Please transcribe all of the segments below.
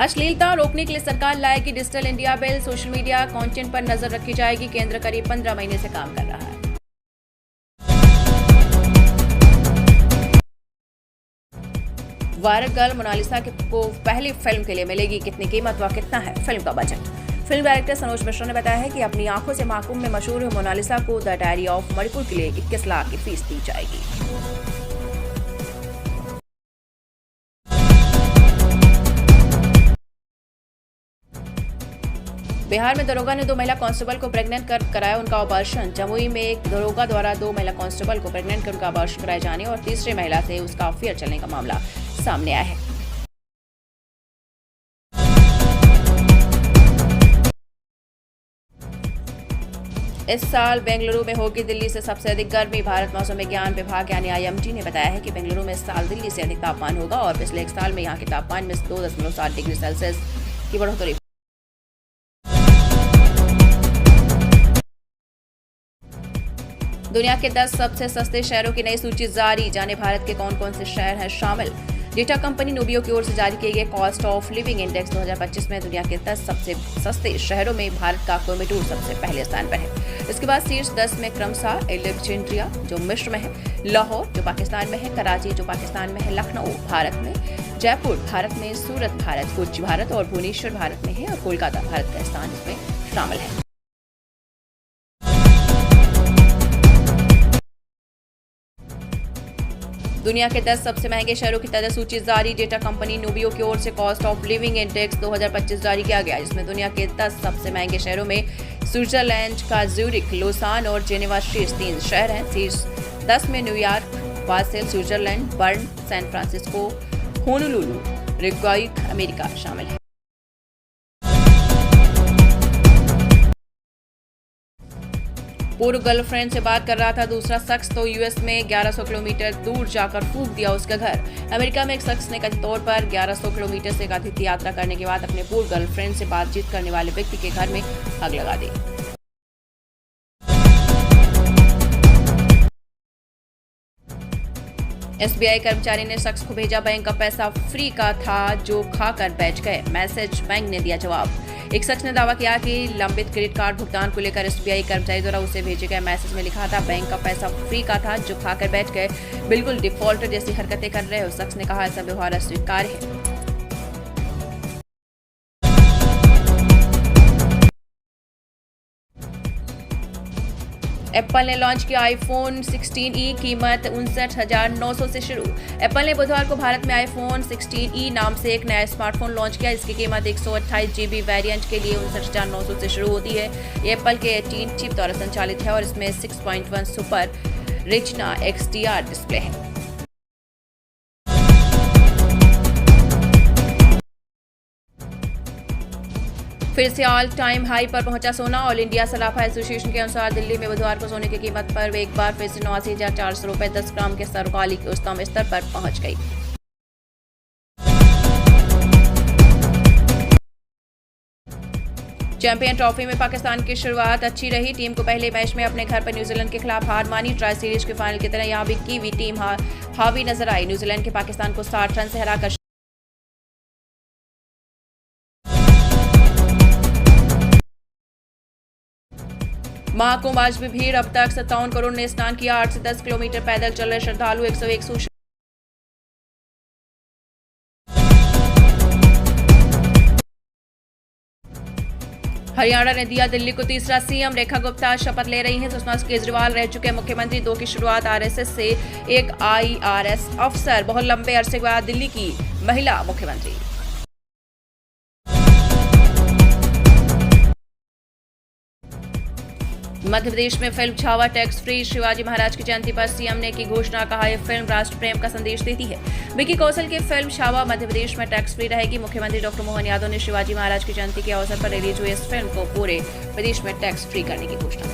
अश्लीलता रोकने के लिए सरकार लाएगी digital India bill. Social media content पर नजर रखी जाएगी। केंद्र करीब 15 महीने से काम कर रहा है। वायरल गर्ल मोनालिसा को पहली फिल्म के लिए मिलेगी कितनी कीमत व कितना है फिल्म का budget. Film director Sanoj Mishra ने बताया है कि अपनी आंखों से महाकुंभ में मशहूर हुई मोनालिसा को द डायरी ऑफ मणिपुर के लिए 21 लाख की फीस दी जाएगी। बिहार में दरोगा ने 2 महिला कांस्टेबल को प्रेग्नेंट कर कराया उनका ऑपरेशन। जमुई में एक दरोगा द्वारा 2 महिला कांस्टेबल को प्रेग्नेंट कर उनका ऑपरेशन कराए जाने और तीसरी महिला से उसका अफेयर चलने का मामला सामने आया है। इस साल बेंगलुरु में होगी दिल्ली से सबसे अधिक गर्मी। भारत मौसम विज्ञान विभाग यानी IMD ने बताया है कि बेंगलुरु में इस साल दिल्ली से अधिक तापमान होगा और पिछले एक साल में यहाँ के तापमान में 2.7 डिग्री सेल्सियस की बढ़ोतरी। दुनिया के 10 सबसे सस्ते शहरों की नई सूची जारी। जाने भारत के कौन कौन से शहर हैं शामिल। डेटा कंपनी नूबियो की ओर से जारी किए गए कॉस्ट ऑफ लिविंग इंडेक्स 2025 में दुनिया के 10 सबसे सस्ते शहरों में भारत का कोयम्बटूर सबसे पहले स्थान पर है। इसके बाद शीर्ष 10 में क्रमशः अलेक्जेंड्रिया जो मिस्र में है, लाहौर जो पाकिस्तान में है, कराची जो पाकिस्तान में है, लखनऊ भारत में, जयपुर भारत में, सूरत भारत, कोच्चि भारत और भुवनेश्वर भारत में है और कोलकाता भारत का स्थान इसमें शामिल है। दुनिया के 10 सबसे महंगे शहरों की ताजा सूची जारी। डेटा कंपनी नूबियो की ओर से कॉस्ट ऑफ लिविंग इंडेक्स 2025 जारी किया गया, जिसमें दुनिया के 10 सबसे महंगे शहरों में स्विट्जरलैंड का ज्यूरिख, लोसान और जेनेवा शीर्ष 3 शहर हैं। शीर्ष 10 में New York, Basel Switzerland, Bern, San Francisco, Honolulu, Reykjavik America शामिल है। पूर्व गर्लफ्रेंड से बात कर रहा था दूसरा शख्स तो यूएस में 1100 किलोमीटर दूर जाकर फूंक दिया उसका घर। अमेरिका में एक शख्स ने कथित तौर पर 1100 किलोमीटर से कथित यात्रा करने के बाद अपने पूर्व गर्लफ्रेंड से बातचीत करने वाले व्यक्ति के घर में आग लगा दी। SBI कर्मचारी ने शख्स को भेजा बैंक का पैसा फ्री का था जो खाकर बैठ गए। मैसेज बैंक ने दिया जवाब। एक शख्स ने दावा किया कि लंबित क्रेडिट कार्ड भुगतान को लेकर SBI कर्मचारी द्वारा उसे भेजे गए मैसेज में लिखा था बैंक का पैसा फ्री का था जो खाकर बैठ गए, बिल्कुल डिफॉल्टर जैसी हरकतें कर रहे हो। शख्स ने कहा ऐसा व्यवहार अस्वीकार्य है। एप्पल ने लॉन्च किया आईफोन 16e, कीमत 59,900 से शुरू। एप्पल ने बुधवार को भारत में आईफोन 16e नाम से एक नया स्मार्टफोन लॉन्च किया। इसकी कीमत 128 GB वेरिएंट के लिए 59,900 से शुरू होती है। ये एप्पल के 18 चिप द्वारा संचालित है और इसमें 6.1 सुपर रेटिना XDR डिस्प्ले है। फिर से ऑल टाइम हाई पर पहुंचा सोना। ऑल इंडिया सराफा एसोसिएशन के अनुसार दिल्ली में बुधवार को सोने की कीमत पर एक बार फिर से 89,400 रुपए 10 ग्राम के सर्वकालिक उच्चतम स्तर पर पहुंच गई। चैंपियन ट्रॉफी में पाकिस्तान की शुरुआत अच्छी रही। टीम को पहले मैच में अपने घर पर न्यूजीलैंड के खिलाफ हार मानी। ट्राई सीरीज के फाइनल की तरह यहां भी कीवी टीम हावी नजर आई। न्यूजीलैंड के पाकिस्तान को 60 रन से हराकर महाकुंभ आज भी भीड़। अब तक 57 करोड़ ने स्नान किया। 8 से 10 किलोमीटर पैदल चल रहे श्रद्धालु 101 हरियाणा ने दिया दिल्ली को तीसरा सीएम। रेखा गुप्ता शपथ ले रही हैं। सुषमा केजरीवाल रह चुके मुख्यमंत्री। 2 की शुरुआत RSS से एक IRS अफसर। बहुत लंबे अरसे बाद दिल्ली की महिला मुख्यमंत्री। मध्य प्रदेश में film Chhaava tax free. Shivaji Maharaj की जयंती पर सीएम ने की घोषणा। कहा यह फिल्म राष्ट्र प्रेम का संदेश देती है। विकी कौशल की फिल्म छावा मध्य प्रदेश में टैक्स फ्री रहेगी। मुख्यमंत्री डॉक्टर मोहन यादव ने शिवाजी महाराज की जयंती के अवसर पर रिलीज हुई इस फिल्म को पूरे प्रदेश में टैक्स फ्री करने की घोषणा।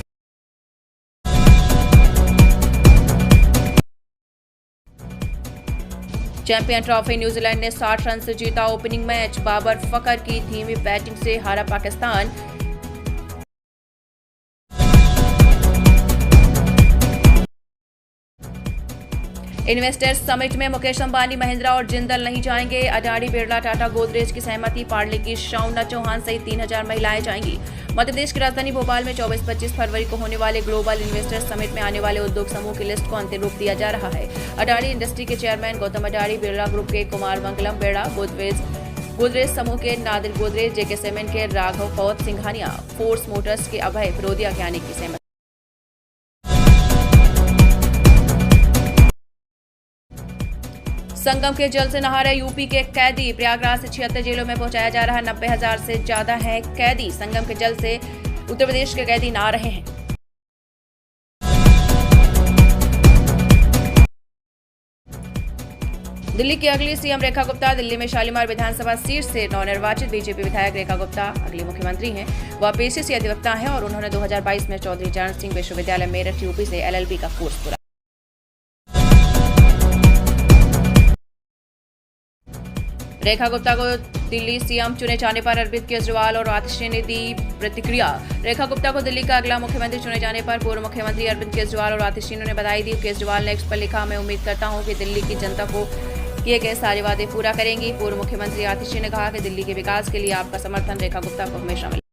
चैंपियन ट्रॉफी न्यूजीलैंड ने 60 रन से जीता ओपनिंग मैच। बाबर फकर की धीमी बैटिंग से हारा पाकिस्तान। इन्वेस्टर्स समिट में मुकेश अंबानी, महिंद्रा और जिंदल नहीं जाएंगे। अडानी, बिरला, टाटा, गोदरेज की सहमति। पार्ले की शौना चौहान सहित 3000 महिलाएं जाएंगी। मध्य प्रदेश की राजधानी भोपाल में 24-25 फरवरी को होने वाले ग्लोबल इन्वेस्टर्स समिट में आने वाले उद्योग समूह की लिस्ट को अंतिम रूप दिया जा रहा है। अडानी इंडस्ट्री के चेयरमैन गौतम अडानी, बिरला ग्रुप के कुमार मंगलम बेड़ा, गोदरेज समूह के नादिर गोदरेज, जेके सीमेंट के राघव कौत सिंघानिया, फोर्स मोटर्स के अभय फिरोदिया के आने की सहमति। संगम के जल से नहा रहे यूपी के कैदी। प्रयागराज से 76 जेलों में पहुंचाया जा रहा 90,000 से ज्यादा है कैदी। संगम के जल से उत्तर प्रदेश के कैदी नहा रहे हैं। दिल्ली की अगली सीएम रेखा गुप्ता। दिल्ली में शालीमार विधानसभा सीट से नवनिर्वाचित बीजेपी विधायक रेखा गुप्ता अगली मुख्यमंत्री हैं। वह पेशे से अधिवक्ता हैं और उन्होंने 2022 में चौधरी चरण सिंह विश्वविद्यालय मेरठ यूपी से LLB का कोर्स पूरा। रेखा गुप्ता को दिल्ली सीएम चुने जाने पर अरविंद केजरीवाल और आतिशी ने दी प्रतिक्रिया। रेखा गुप्ता को दिल्ली का अगला मुख्यमंत्री चुने जाने पर पूर्व मुख्यमंत्री अरविंद केजरीवाल और आतिशी ने बधाई दी। केजरीवाल ने एक्स पर लिखा, मैं उम्मीद करता हूं कि दिल्ली की जनता को किए गए सारे वादे पूरा करेंगी। पूर्व मुख्यमंत्री आतिशी ने कहा कि दिल्ली के विकास के लिए आपका समर्थन रेखा गुप्ता को हमेशा मिले।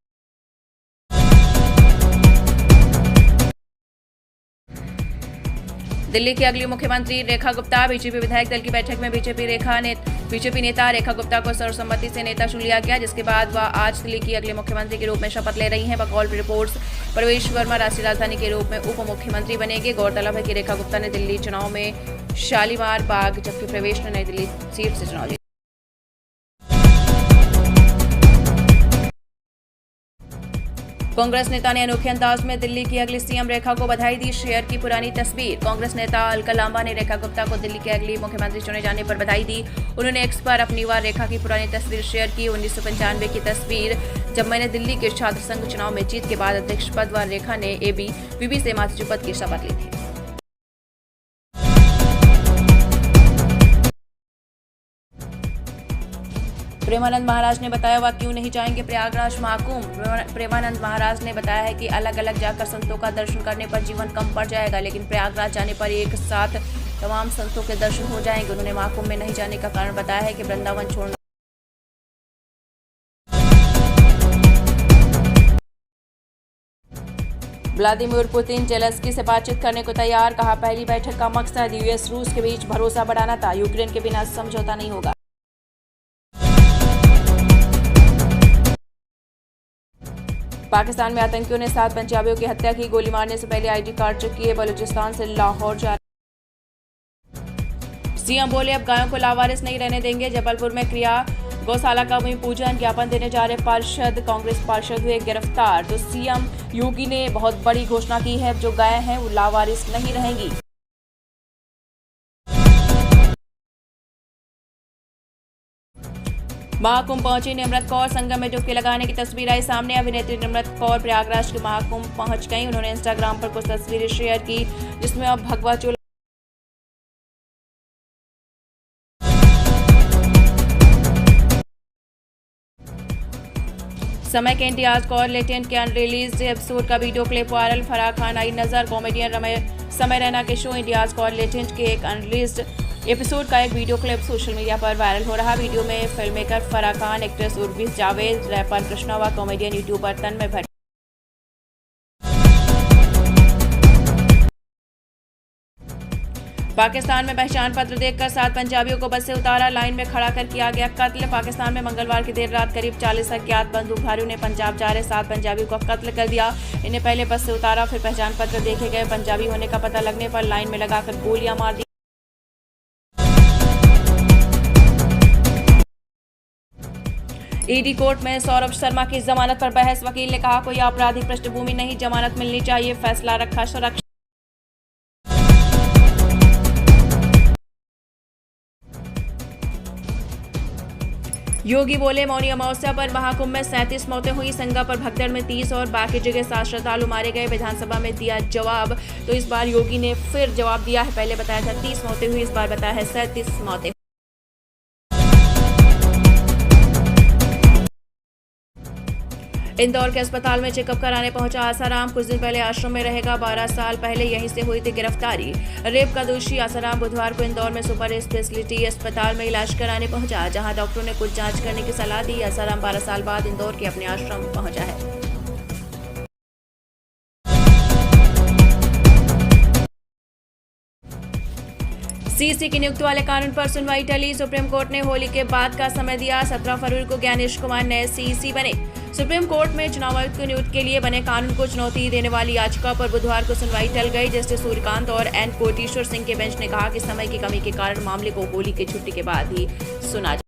दिल्ली की अगली मुख्यमंत्री रेखा गुप्ता। बीजेपी विधायक दल की बैठक में बीजेपी नेता रेखा गुप्ता को सर्वसम्मति से नेता चुन लिया गया, जिसके बाद वह आज दिल्ली की अगले मुख्यमंत्री के रूप में शपथ ले रही हैं। बकौल रिपोर्ट्स प्रवेश वर्मा राष्ट्रीय राजधानी के रूप में उप मुख्यमंत्री बनेंगे। गौरतलब है कि रेखा गुप्ता ने दिल्ली चुनाव में शालीमार बाग, जबकि प्रवेश ने नई दिल्ली सीट से चुनाव जीता। कांग्रेस नेता ने अनोखे अंदाज में दिल्ली की अगली सीएम रेखा को बधाई दी। शेयर की पुरानी तस्वीर। कांग्रेस नेता अलका लांबा ने रेखा गुप्ता को दिल्ली की अगली मुख्यमंत्री चुने जाने पर बधाई दी। उन्होंने एक्स पर अपनी बार रेखा की पुरानी तस्वीर शेयर की। 1995 की तस्वीर, जब मैंने दिल्ली के छात्र संघ चुनाव में जीत के बाद अध्यक्ष पद व रेखा ने ABVP से मातृ पद की शपथ ली थी। प्रेमानंद महाराज ने बताया, वह क्यों नहीं जाएंगे प्रयागराज महाकुंभ। प्रेमानंद महाराज ने बताया है कि अलग अलग जाकर संतों का दर्शन करने पर जीवन कम पड़ जाएगा, लेकिन प्रयागराज जाने पर एक साथ तमाम संतों के दर्शन हो जाएंगे। उन्होंने महाकुंभ में नहीं जाने का कारण बताया है कि वृंदावन छोड़ना। व्लादिमीर पुतिन जेलेंस्की से बातचीत करने को तैयार। कहा, पहली बैठक का मकसद US रूस के बीच भरोसा बढ़ाना था। यूक्रेन के बिना समझौता नहीं होगा। पाकिस्तान में आतंकियों ने 7 पंजाबियों की हत्या की। गोली मारने से पहले ID कार्ड चेक किए। बलूचिस्तान से लाहौर जा सीएम बोले, अब गायों को लावारिस नहीं रहने देंगे। जबलपुर में क्रिया गौशाला का भूमि पूजन ज्ञापन देने जा रहे कांग्रेस पार्षद हुए गिरफ्तार। तो सीएम योगी ने बहुत बड़ी घोषणा की है, जो गाय हैं वो लावारिस नहीं रहेंगी। महाकुंभ पहुंची निम्रत कौर। संगम में डुबकी लगाने की तस्वीर आई सामने। अभिनेत्री निम्रत कौर प्रयागराज के महाकुंभ पहुंच गई। उन्होंने इंस्टाग्राम पर कुछ तस्वीरें शेयर की, जिसमें अब भगवा चोला समय के इंडियाज कौर लेटेंट के अनरिलीज एपिसोड का video clip viral. Farah Khan आई नजर। कॉमेडियन समय रैना के शो इंडियाज कौर लेटेंट के एक अनरिलीज्ड एपिसोड का एक वीडियो क्लिप सोशल मीडिया पर वायरल हो रहा। वीडियो में film maker Farah Khan, actress Urvi Javed, rapper Krishna व कॉमेडियन यूट्यूबर तन्मय भट्ट। पाकिस्तान में पहचान पत्र देखकर 7 पंजाबियों को बस से उतारा। लाइन में खड़ा कर किया गया कत्ल। पाकिस्तान में मंगलवार की देर रात करीब 40 अज्ञात बंदूकधारियों ने पंजाब जा रहे 7 पंजाबियों को कत्ल कर दिया। इन्हें पहले बस से उतारा, फिर पहचान पत्र देखे गए। पंजाबी होने का पता लगने पर लाइन में लगाकर गोलियां मार दी। ईडी कोर्ट में सौरभ शर्मा की जमानत पर बहस। वकील ने कहा, कोई आपराधिक पृष्ठभूमि नहीं, जमानत मिलनी चाहिए। फैसला रखा सुरक्षा। योगी बोले, मौनी अमावस्या पर महाकुंभ में 37 मौतें हुई। संगम पर भगदड़ में 30 और बाकी जगह 7 श्रद्धालु मारे गए। विधानसभा में दिया जवाब, तो इस बार योगी ने फिर जवाब दिया है। पहले बताया था 30 मौतें हुई, इस बार बताया है 37 मौतें। इंदौर के अस्पताल में चेकअप कराने पहुंचा आसाराम। कुछ दिन पहले आश्रम में रहेगा। 12 साल पहले यहीं से हुई थी गिरफ्तारी। रेप का दोषी आसाराम बुधवार को इंदौर में सुपर स्पेशलिटी अस्पताल में इलाज कराने पहुंचा, जहां डॉक्टरों ने कुछ जांच करने की सलाह दी। आसाराम 12 साल बाद इंदौर के अपने आश्रम पहुंचा है। सीसी की नियुक्ति वाले कानून पर सुनवाई टली। सुप्रीम कोर्ट ने होली के बाद का समय दिया। 17 फरवरी को ज्ञानेश कुमार नए सीसी बने। सुप्रीम कोर्ट में चुनाव आयुक्त की नियुक्ति के लिए बने कानून को चुनौती देने वाली याचिका पर बुधवार को सुनवाई टल गई। जस्टिस सूर्यकांत और एन कोटेश्वर सिंह के बेंच ने कहा कि समय की कमी के कारण मामले को होली की छुट्टी के बाद ही सुना जाए।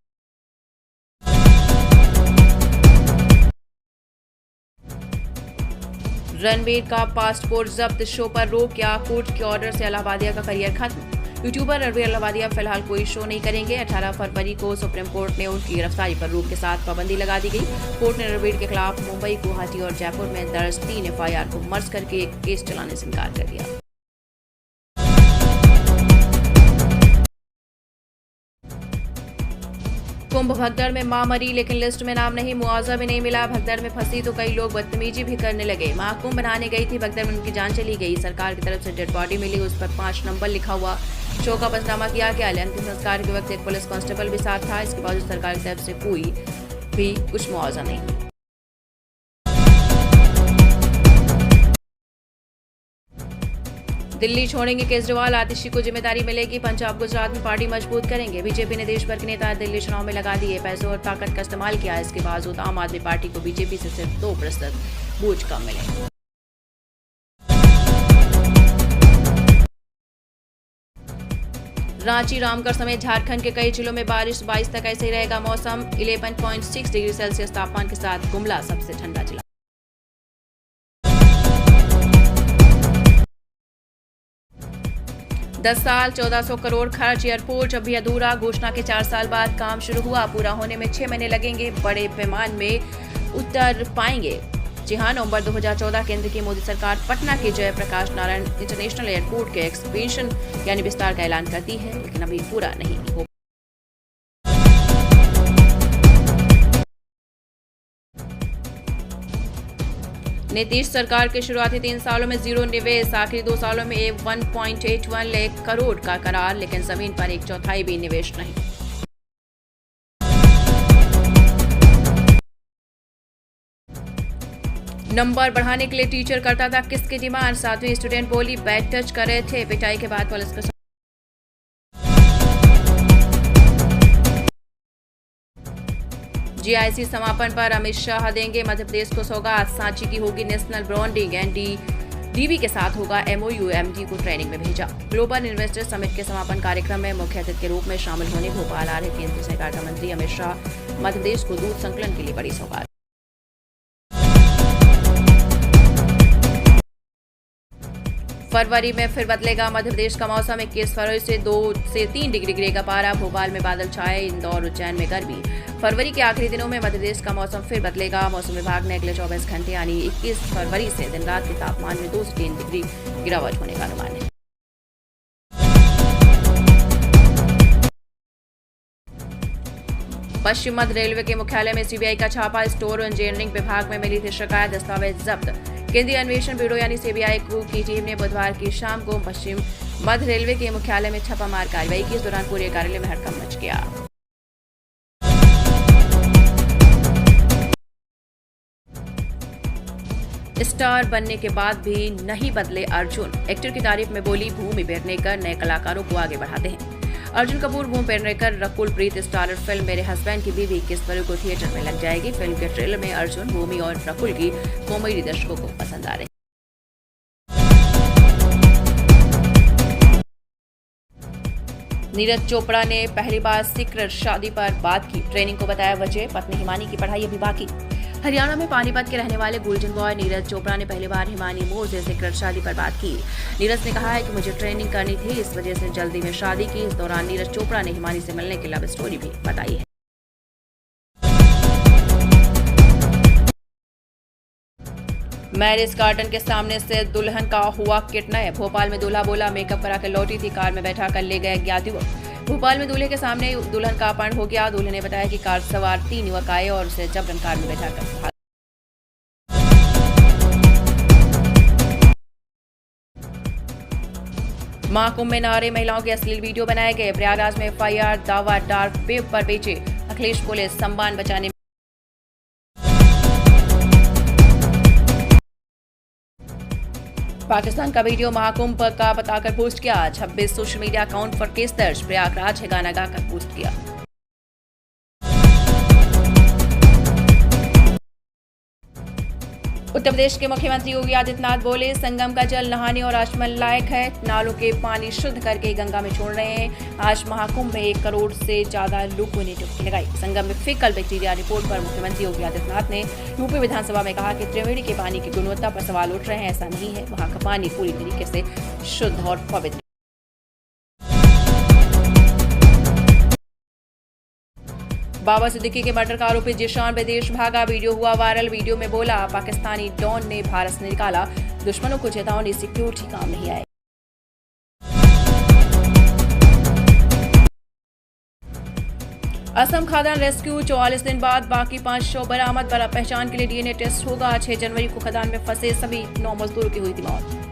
रणबीर का पासपोर्ट जब्त, शो पर रोक या कोर्ट के ऑर्डर से अलाहाबादिया का करियर खत्म। यूट्यूबर रणबीर अलाहाबादिया फिलहाल कोई शो नहीं करेंगे। 18 फरवरी को सुप्रीम कोर्ट ने उनकी गिरफ्तारी पर रोक के साथ पाबंदी लगा दी गई। कोर्ट ने रणबीर के खिलाफ मुंबई, गुवाहाटी और जयपुर में दर्ज 3 FIR को मर्ज करके एक केस चलाने से इनकार कर दिया। कुंभ भगदड़ में मां मरी, लेकिन लिस्ट में नाम नहीं, मुआवजा भी नहीं मिला। भगदड़ में फंसी तो कई लोग बदतमीजी भी करने लगे। मां कुंभ नहाने गई थी, भगदड़ में उनकी जान चली गई। सरकार की तरफ से डेड बॉडी मिली, उस पर 5 नंबर लिखा हुआ। शो का पंचनामा किया गया। अंतिम संस्कार के वक्त एक पुलिस कांस्टेबल भी साथ था। इसके बावजूद सरकार की तरफ से कोई भी कुछ मुआवजा नहीं। दिल्ली छोड़ेंगे केजरीवाल, आतिशी को जिम्मेदारी मिलेगी। पंजाब गुजरात में पार्टी मजबूत करेंगे। बीजेपी ने देश भर के नेता दिल्ली चुनाव में लगा दिए। पैसों और ताकत का इस्तेमाल किया। इसके बावजूद आम आदमी पार्टी को बीजेपी से सिर्फ 2% बूझ कम मिले। रांची, रामगढ़ समेत झारखंड के कई जिलों में बारिश। 22 तक ऐसे ही रहेगा मौसम। 11.6 डिग्री सेल्सियस तापमान के साथ गुमला सबसे ठंडा जिला। दस साल 1400 करोड़ खर्च, एयरपोर्ट जब भी अधूरा। घोषणा के 4 साल बाद काम शुरू हुआ। पूरा होने में 6 महीने लगेंगे। बड़े पैमाने में उतर पाएंगे। जी हां, नवंबर 2014 केंद्र की मोदी सरकार पटना के जयप्रकाश नारायण इंटरनेशनल एयरपोर्ट के एक्सपेंशन यानी विस्तार का ऐलान करती है, लेकिन अभी पूरा नहीं हो। नीतीश सरकार के शुरुआती 3 सालों में 0 निवेश, आखिरी 2 सालों में 1.81 लाख करोड़ का करार, लेकिन जमीन पर 1/4 भी निवेश नहीं। नंबर बढ़ाने के लिए टीचर करता था किसकी डिमांड? 7वीं स्टूडेंट बोली बैड टच कर रहे थे। पिटाई के बाद पुलिस को GIC समापन पर अमित शाह देंगे मध्य प्रदेश को सौगात। सांची की होगी नेशनल ब्रांडिंग। NDDB के साथ होगा MOU। MD को ट्रेनिंग में भेजा। ग्लोबल इन्वेस्टर समिट के समापन कार्यक्रम में मुख्य अतिथि के रूप में शामिल होने भोपाल आ रहे केंद्रीय सहकारिता मंत्री अमित शाह। मध्य प्रदेश को दूध संकलन के लिए बड़ी सौगात। फरवरी में फिर बदलेगा मध्य प्रदेश का मौसम। 21 फरवरी से 2 से 3 डिग्री गिरेगा पारा। भोपाल में बादल छाए, इंदौर उज्जैन में गर्मी। फरवरी के आखिरी दिनों में मध्य प्रदेश का मौसम फिर बदलेगा। मौसम विभाग ने अगले 24 घंटे यानी 21 फरवरी से दिन रात के तापमान में 2 से 3 डिग्री गिरावट होने का अनुमान है। पश्चिम मध्य रेलवे के मुख्यालय में CBI का छापा। स्टोर और इंजीनियरिंग विभाग में मिली थी शिकायत, दस्तावेज जब्त। केंद्रीय अन्वेषण ब्यूरो यानी CBI की टीम ने बुधवार की शाम को पश्चिम मध्य रेलवे के मुख्यालय में छापामार कार्रवाई की। इस दौरान पूरे कार्यालय में हड़कंप मच गया। स्टार बनने के बाद भी नहीं बदले अर्जुन। एक्टर की तारीफ में बोली भूमि पेडनेकर नए कलाकारों को आगे बढ़ाते हैं। अर्जुन कपूर, भूमि पेडनेकर, रकुल प्रीत स्टारर फिल्म मेरे हस्बैंड की बीवी 21 फरवरी को थिएटर में लग जाएगी। फिल्म के ट्रेलर में अर्जुन, भूमि और रकुल की कॉमेडी दर्शकों को पसंद आ रही। नीरज चोपड़ा ने पहली बार सीक्रेट शादी पर बात की। ट्रेनिंग को बताया वजह, पत्नी हिमानी की पढ़ाई अभी बाकी। हरियाणा में पानीपत के रहने वाले गोल्डन बॉय नीरज चोपड़ा ने पहली बार हिमानी मोर से सीक्रेट शादी पर बात की। नीरज ने कहा है कि मुझे ट्रेनिंग करनी थी, इस वजह से जल्दी में शादी की। इस दौरान नीरज चोपड़ा ने हिमानी से मिलने की लव स्टोरी भी बताई है। मैरिज गार्डन के सामने से दुल्हन का हुआ किडनैप। भोपाल में दूल्हा बोला मेकअप करा कर लौटी थी, कार में बैठा कर ले गए अज्ञात युवक। भोपाल में दूल्हे के सामने दुल्हन का अपहरण हो गया। दूल्हे ने बताया कि कार सवार 3 युवक आए और उसे जबरन कार में बैठा कर महाकुंभ में नारे महिलाओं के अश्लील वीडियो बनाए गए। प्रयागराज में एफआईआर, दावा डार्क वेब पर बेचे। अखिलेश पुलिस सम्मान बचाने। पाकिस्तान का वीडियो महाकुंभ का बताकर पोस्ट किया। 26 सोशल मीडिया अकाउंट पर केस दर्ज। प्रयागराज है गाना गाकर पोस्ट किया। उत्तर प्रदेश के मुख्यमंत्री योगी आदित्यनाथ बोले, संगम का जल नहाने और आचमन लायक है। नालों के पानी शुद्ध करके गंगा में छोड़ रहे हैं। आज महाकुंभ में 1 करोड़ से ज्यादा लोगों ने डुबकी लगाई। संगम में फीकल बैक्टीरिया रिपोर्ट पर मुख्यमंत्री योगी आदित्यनाथ ने यूपी विधानसभा में कहा कि त्रिवेणी के पानी की गुणवत्ता पर सवाल उठ रहे हैं। ऐसा नहीं है, वहां का पानी पूरी तरीके से शुद्ध और पवित्र। बाबा सिद्दीकी के मर्डर का आरोपी जिशान विदेश भागा। वीडियो हुआ वायरल। वीडियो में बोला, पाकिस्तानी डॉन ने भारत से निकाला दुश्मनों को, चेतावनी सिक्योरिटी काम नहीं आए। असम खादान रेस्क्यू 44 दिन बाद बाकी 5 शव बरामद। पहचान के लिए डीएनए टेस्ट होगा। 6 जनवरी को खदान में फंसे सभी 9 मजदूरों की हुई थी मौत।